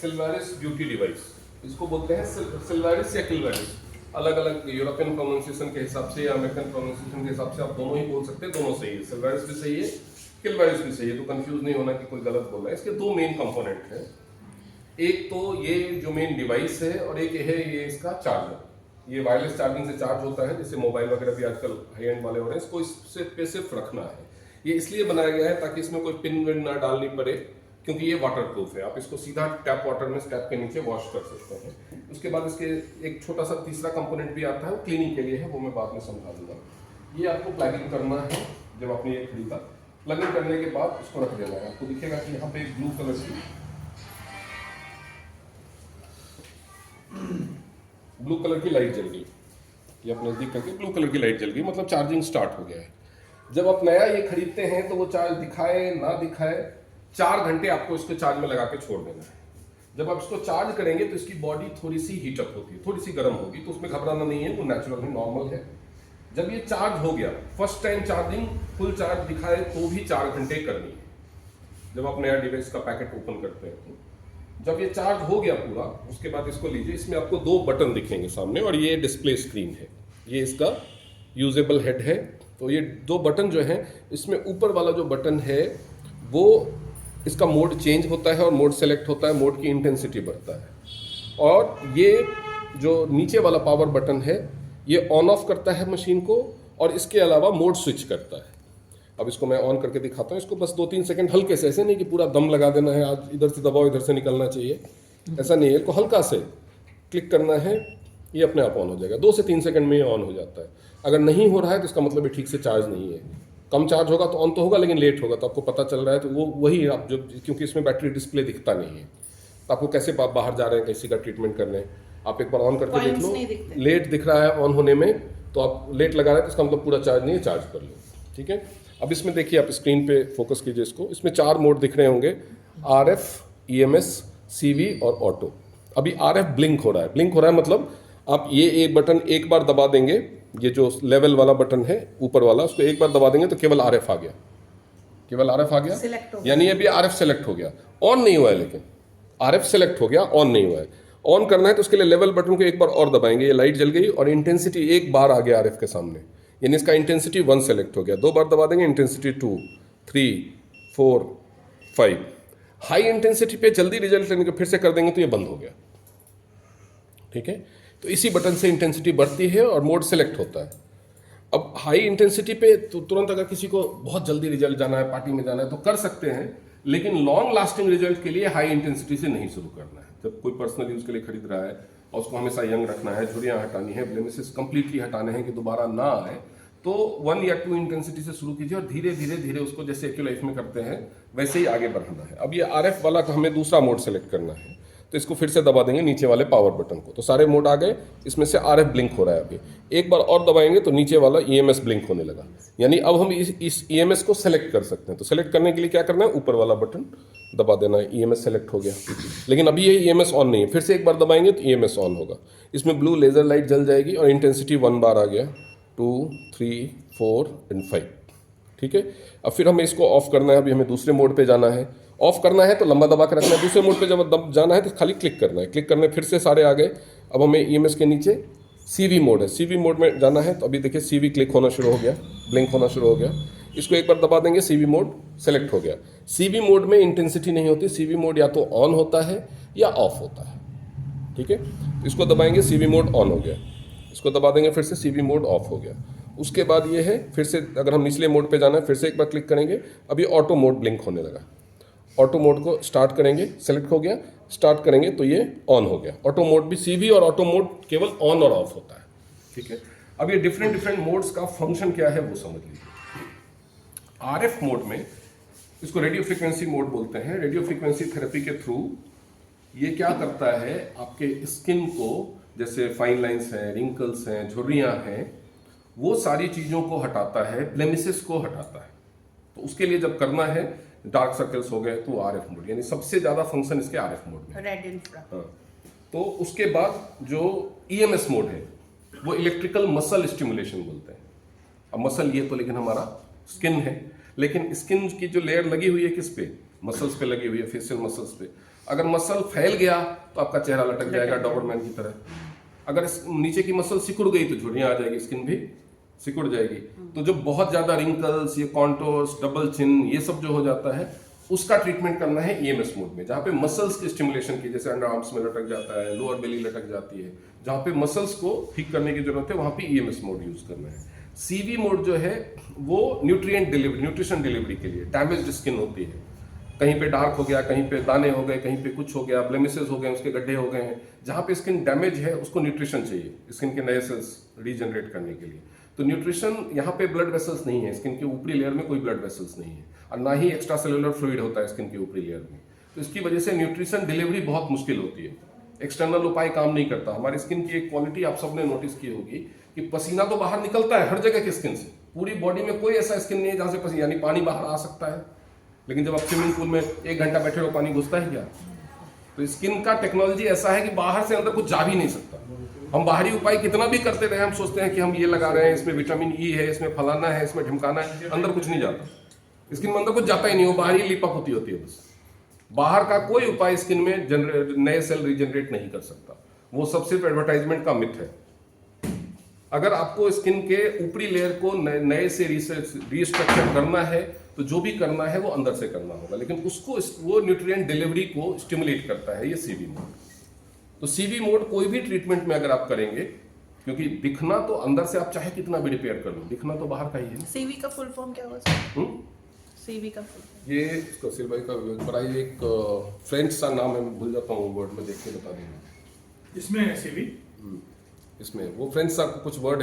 सिल्वारिस beauty device, इसको बोलते हैं सिल्वारिस या किल्वारिस। अलग अलग यूरोपियन प्रोनाउंसिएशन के हिसाब से या अमेरिकन प्रोनाउंसिएशन के हिसाब से आप दोनों ही बोल सकते हैं, दोनों सही है। सिल्वारिस भी सही है, किल्वारिस भी सही है, तो कंफ्यूज नहीं होना कि कोई गलत बोल रहा है। इसके दो मेन कंपोनेंट हैं, एक तो ये जो मेन डिवाइस है और एक है ये इसका चार्जर। ये वायरलेस चार्जिंग से चार्ज होता है, जैसे मोबाइल वगैरह भी आजकल हाई एंड वाले हो रहे हैं। इसको इससे पे सिर्फ रखना है। ये इसलिए बनाया गया है ताकि इसमें कोई पिन विन ना डालनी पड़े, क्योंकि ये वाटर प्रूफ है। आप इसको सीधा टैप वाटर में टैप के नीचे वॉश कर सकते हैं। उसके बाद इसके एक छोटा सा तीसरा कंपोनेंट भी आता है, वो क्लीनिंग के लिए है, वो मैं बाद में समझा दूंगा। ये आपको प्लगिंग करना है। जब आपने ये खरीदा, प्लगिंग करने के बाद इसको रख देना है। आपको दिखेगा कि यहाँ पे एक ब्लू कलर की लाइट जल गई। ये आप नजदीक करके ब्लू कलर की लाइट जल गई, मतलब चार्जिंग स्टार्ट हो गया है। जब आप नया ये खरीदते हैं तो वो चार्ज दिखाए ना दिखाए 4 घंटे आपको इसको चार्ज में लगा के छोड़ देना है। जब आप इसको चार्ज करेंगे तो इसकी बॉडी थोड़ी सी हीटअप होती है, थोड़ी सी गर्म होगी, तो उसमें घबराना नहीं है, वो नेचुरल है, नॉर्मल है। जब ये चार्ज हो गया, first time charging full charge दिखाए तो भी 4 घंटे करनी है। जब आप नया डिवाइस का पैकेट ओपन करते हैं तो जब ये चार्ज हो गया पूरा, उसके बाद इसको लीजिए। इसमें आपको 2 बटन दिखेंगे सामने और ये डिस्प्ले स्क्रीन है, ये इसका यूजेबल हेड है। तो ये 2 बटन जो हैं, इसमें ऊपर वाला जो बटन है वो इसका मोड चेंज होता है और मोड सेलेक्ट होता है, मोड की इंटेंसिटी बढ़ता है। और ये जो नीचे वाला पावर बटन है, ये ऑन ऑफ करता है मशीन को और इसके अलावा मोड स्विच करता है। अब इसको मैं ऑन करके दिखाता हूँ। इसको बस 2-3 सेकंड हल्के से, ऐसे नहीं कि पूरा दम लगा देना है, आज इधर से दबाओ इधर से निकलना चाहिए, ऐसा नहीं है। इसको हल्का से क्लिक करना है, ये अपने आप ऑन हो जाएगा। 2 से 3 सेकंड में ये ऑन हो जाता है। अगर नहीं हो रहा है तो इसका मतलब ये ठीक से चार्ज नहीं है। कम चार्ज होगा तो ऑन तो होगा, लेकिन लेट होगा, तो आपको पता चल रहा है। तो वो वही आप जो, क्योंकि इसमें बैटरी डिस्प्ले दिखता नहीं है, तो आपको कैसे आप बाहर जा रहे हैं किसी का ट्रीटमेंट करने, आप एक बार ऑन करके देख लो। लेट दिख रहा है ऑन होने में, तो आप लेट लगा रहे हैं तो इसका मतलब पूरा चार्ज नहीं है, चार्ज कर लो, ठीक है। अब इसमें देखिए, आप स्क्रीन पे फोकस कीजिए इसको। इसमें 4 मोड दिख रहे होंगे, RF, EMS, CV और ऑटो। अभी RF ब्लिंक हो रहा है। ब्लिंक हो रहा है मतलब आप ये एक बटन एक बार दबा देंगे, ये जो लेवल वाला बटन है ऊपर वाला, उसको एक बार दबा देंगे तो केवल RF आ गया, केवल RF आ गया, यानी अभी RF सेलेक्ट हो गया। ऑन नहीं हुआ है, लेकिन RF सेलेक्ट हो गया, ऑन नहीं हुआ है। ऑन करना है तो उसके लिए लेवल बटन को एक बार और दबाएंगे, ये लाइट जल गई और इंटेंसिटी एक बार आ गया RF के सामने, यानी इसका इंटेंसिटी 1 सेलेक्ट हो गया। 2 बार दबा देंगे, इंटेंसिटी 2, 3, 4, 5। हाई इंटेंसिटी पे जल्दी रिजल्ट लेने को फिर से कर देंगे तो ये बंद हो गया, ठीक है। तो इसी बटन से इंटेंसिटी बढ़ती है और मोड सेलेक्ट होता है। अब हाई इंटेंसिटी पे तो तुरंत अगर किसी को बहुत जल्दी रिजल्ट जाना है, पार्टी में जाना है, तो कर सकते हैं, लेकिन लॉन्ग लास्टिंग रिजल्ट के लिए हाई इंटेंसिटी से नहीं शुरू करना है। जब कोई पर्सनल यूज के लिए खरीद रहा है और उसको हमेशा यंग रखना है, झुर्रियाँ हटानी है, ब्लेमिसेस कंप्लीटली हटाने हैं कि दोबारा ना आए, तो 1 या 2 इंटेंसिटी से शुरू कीजिए और धीरे धीरे धीरे उसको, जैसे एक्यू लाइफ में करते हैं वैसे ही आगे बढ़ाना है। अब ये RF वाला का हमें दूसरा मोड सेलेक्ट करना है, तो इसको फिर से दबा देंगे नीचे वाले पावर बटन को, तो सारे मोड आ गए। इसमें से RF ब्लिंक हो रहा है। अभी एक बार और दबाएंगे तो नीचे वाला EMS ब्लिंक होने लगा, यानी अब हम इस EMS को सेलेक्ट कर सकते हैं। तो सेलेक्ट करने के लिए क्या करना है, ऊपर वाला बटन दबा देना है, EMS सेलेक्ट हो गया। लेकिन अभी ये EMS ऑन नहीं है, फिर से एक बार दबाएंगे तो EMS ऑन होगा। इसमें ब्लू लेजर लाइट जल जाएगी और इंटेंसिटी 1 बार आ गया, 2, 3, 4 एंड 5, ठीक है। अब फिर हमें इसको ऑफ करना है। अभी हमें दूसरे मोड पे जाना है। ऑफ करना है तो लंबा दबा कर रखना है। दूसरे मोड पे जब जाना है तो खाली क्लिक करना है। क्लिक करने फिर से सारे आ गए। अब हमें EMS के नीचे CV मोड है, CV मोड में जाना है। तो अभी देखिए CV क्लिक होना शुरू हो गया, ब्लिंक होना शुरू हो गया। इसको एक बार दबा देंगे, CV मोड सेलेक्ट हो गया। CV मोड में इंटेंसिटी नहीं होती, CV मोड या तो ऑन होता है या ऑफ होता है, ठीक है। इसको दबाएंगे, CV मोड ऑन हो गया। इसको दबा देंगे, फिर से CV मोड ऑफ हो गया। उसके बाद ये है, फिर से अगर हम निचले मोड पे जाना है, फिर से एक बार क्लिक करेंगे। अभी ऑटो मोड ब्लिंक होने लगा। ऑटो मोड को स्टार्ट करेंगे, सेलेक्ट हो गया, स्टार्ट करेंगे तो ये ऑन हो गया। ऑटो मोड भी, CV और ऑटो मोड केवल ऑन और ऑफ होता है, ठीक है। अब ये डिफरेंट मोड्स का फंक्शन क्या है वो समझ लीजिए। RF मोड में इसको रेडियो फ्रीक्वेंसी मोड बोलते हैं। रेडियो फ्रीक्वेंसी थेरेपी के थ्रू ये क्या करता है, आपके स्किन को, जैसे फाइन लाइंस हैं, रिंकल्स हैं, झुर्रियाँ हैं, वो सारी चीज़ों को हटाता है, ब्लेमिसेस को हटाता है। तो उसके लिए जब करना है, डार्क सर्कल्स हो गए, तो RF मोड, यानी सबसे ज़्यादा फंक्शन इसके RF मोड में। Red infra. हाँ। तो उसके बाद जो EMS मोड है वो इलेक्ट्रिकल मसल स्टिमुलेशन बोलते हैं। अब मसल ये तो लेकिन हमारा स्किन है, लेकिन स्किन की जो लेयर लगी हुई है किस पे, मसल्स पे लगी हुई है, फेशियल मसल्स पे। अगर मसल फैल गया तो आपका चेहरा लटक जाएगा डॉबरमैन की तरह। अगर नीचे की मसल सिकुड़ गई तो झुर्रियां आ जाएगी, स्किन भी सिकुड़ जाएगी। तो जो बहुत ज्यादा रिंकल्स, ये कॉन्टोर्स, डबल चिन, ये सब जो हो जाता है, उसका ट्रीटमेंट करना है ईएमएस मोड में, जहाँ पे मसल्स की स्टिमुलेशन की, जैसे अंडर आर्म्स में लटक जाता है, लोअर बेली लटक जाती है, जहाँ पे मसल्स को ठीक करने की जरूरत है, वहाँ पे ईएमएस मोड यूज करना है। सीवी मोड जो है वो न्यूट्रिएंट डिलीवरी, न्यूट्रिशन डिलीवरी के लिए। डैमेज्ड स्किन होती है, कहीं पे डार्क हो गया, कहीं पे दाने हो गए, कहीं पे कुछ हो गया, ब्लेमिसेस हो गए, उसके गड्ढे हो गए हैं, जहाँ पे स्किन डैमेज है उसको न्यूट्रिशन चाहिए स्किन के नए सेल्स रीजनरेट करने के लिए। तो न्यूट्रिशन, यहाँ पे ब्लड वेसल्स नहीं है, स्किन के ऊपरी लेयर में कोई ब्लड वेसल्स नहीं है, और ना ही एक्स्ट्रा सेलुलर फ्लूइड होता है स्किन के ऊपरी लेयर में। तो इसकी वजह से न्यूट्रिशन डिलीवरी बहुत मुश्किल होती है, एक्सटर्नल उपाय काम नहीं करता। हमारी स्किन की एक क्वालिटी आप सबने नोटिस की होगी कि पसीना तो बाहर निकलता है हर जगह की स्किन से, पूरी बॉडी में कोई ऐसा स्किन नहीं है जहाँ से पसीना, यानी पानी बाहर आ सकता है, लेकिन जब आप स्विमिंग पूल में 1 घंटा बैठे हो पानी घुसता है क्या? तो स्किन का टेक्नोलॉजी ऐसा है कि बाहर से अंदर कुछ जा भी नहीं सकता। हम बाहरी उपाय कितना भी करते रहे, हम सोचते हैं कि हम ये लगा रहे हैं, इसमें विटामिन ई है, इसमें फलाना है, इसमें ढिमकाना है, अंदर कुछ नहीं जाता। स्किन में अंदर कुछ जाता ही नहीं, वो बाहरी लिपअप होती है बस। बाहर का कोई उपाय स्किन में नए सेल रीजनरेट नहीं कर सकता, वो सब सिर्फ एडवर्टाइजमेंट का मिथ है। अगर आपको स्किन के ऊपरी लेयर को नए से रीस्ट्रक्चर करना है तो जो भी करना है वो अंदर से करना होगा, लेकिन उसको वो न्यूट्रिएंट डिलीवरी को स्टिमुलेट करता है ये सीवी मोड। तो सीवी मोड कोई भी ट्रीटमेंट में अगर आप करेंगे, क्योंकि दिखना तो अंदर से आप चाहे कितना भी रिपेयर कर लो, दिखना तो बाहर का ही है। सीवी का फुल फॉर्म क्या होगा? सीवी का फुल फॉर्म ये इसका सिलवाई का बड़ा ही एक फ्रेंच सा नाम है, मैं भूल जाता हूँ, वर्ड में देख के बता देंगे। इसमें है सीवी, इसमें वो फ्रेंच सा कुछ वर्ड है।